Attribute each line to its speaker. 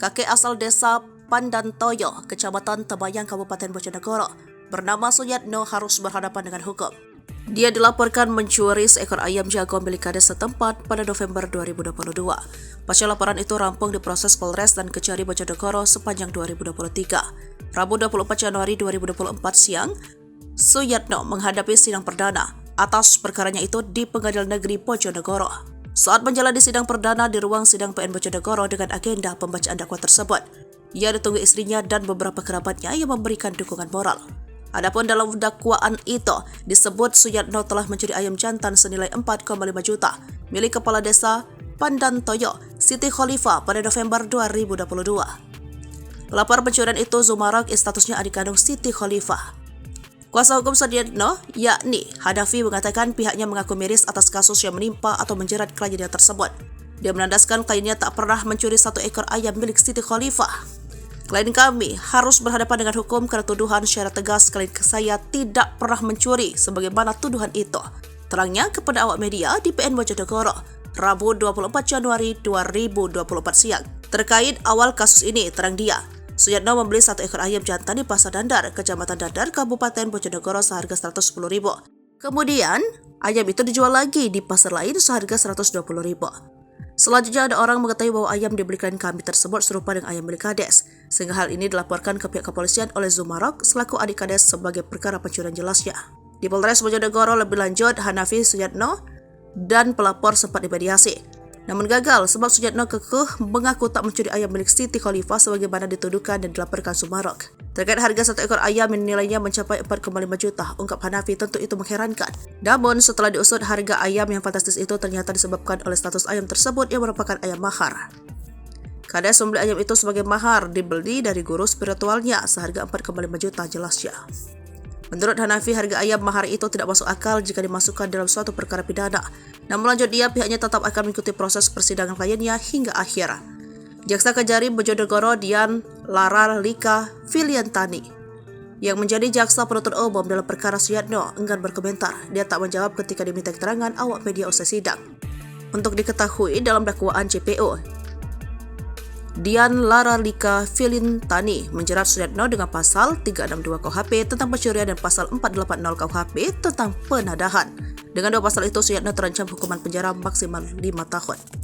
Speaker 1: kakek asal desa Pandantoyo, Kecamatan Tebayang, Kabupaten Bojonegoro, bernama Suyatno harus berhadapan dengan hukum. Dia dilaporkan mencuri seekor ayam jago milik kades setempat pada November 2022. Pasca laporan itu rampung diproses Polres dan Kejari Bojonegoro sepanjang 2023. Rabu 24 Januari 2024 siang, Suyatno menghadapi sidang perdana atas perkaranya itu di Pengadilan Negeri Bojonegoro. Saat menjalani sidang perdana di ruang sidang PN Bojonegoro dengan agenda pembacaan dakwaan tersebut, ia ditunggu istrinya dan beberapa kerabatnya yang memberikan dukungan moral. Adapun dalam dakwaan itu disebut Suyatno telah mencuri ayam jantan senilai 4,5 juta milik Kepala Desa Pandantoyo, Siti Khalifah pada November 2022. Pelapor pencurian itu Zumarok, statusnya adik kandung Siti Khalifah. Kuasa hukum Suyatno, yakni Hanafi, mengatakan pihaknya mengaku miris atas kasus yang menimpa atau menjerat kliennya tersebut. Dia menandaskan kliennya tak pernah mencuri satu ekor ayam milik Siti Khalifah. Klien kami harus berhadapan dengan hukum karena tuduhan secara tegas klien saya tidak pernah mencuri sebagaimana tuduhan itu. Terangnya kepada awak media di PN Bojonegoro, Rabu 24 Januari 2024 siang. Terkait awal kasus ini, terang dia, Suyatno membeli satu ekor ayam jantan di Pasar Dandar, Kecamatan Dandar, Kabupaten Bojonegoro seharga 110.000. Kemudian, ayam itu dijual lagi di pasar lain seharga 120.000. Selanjutnya ada orang mengetahui bahwa ayam dibeli klien kami tersebut serupa dengan ayam milik kades, sehingga hal ini dilaporkan ke pihak kepolisian oleh Zumarok selaku adik kades sebagai perkara pencurian jelasnya. Di Polres Bojonegoro lebih lanjut, Hanafi, Suyatno, dan pelapor sempat dimediasi. Namun gagal sebab Suyatno kekeh mengaku tak mencuri ayam milik Siti Khalifah sebagaimana dituduhkan dan dilaporkan Zumarok. Terkait harga satu ekor ayam yang nilainya mencapai 4,5 juta, ungkap Hanafi, tentu itu mengherankan. Namun setelah diusut, harga ayam yang fantastis itu ternyata disebabkan oleh status ayam tersebut yang merupakan ayam mahar. Kades membeli ayam itu sebagai mahar dibeli dari guru spiritualnya seharga 4,5 juta, jelasnya. Menurut Hanafi, harga ayam mahar itu tidak masuk akal jika dimasukkan dalam suatu perkara pidana. Namun lanjut dia, pihaknya tetap akan mengikuti proses persidangan kliennya hingga akhir. Jaksa Kejari Bojonegoro Dian Lara Lika Filiantani yang menjadi jaksa penuntut umum dalam perkara Suyatno enggan berkomentar. Dia tak menjawab ketika diminta keterangan awak media usai sidang. Untuk diketahui dalam dakwaan JPO, Dian Lara Lika Filiantani menjerat Suyatno dengan pasal 362 KUHP tentang pencurian dan pasal 480 KUHP tentang penadahan. Dengan dua pasal itu, Suyatno terancam hukuman penjara maksimal 5 tahun.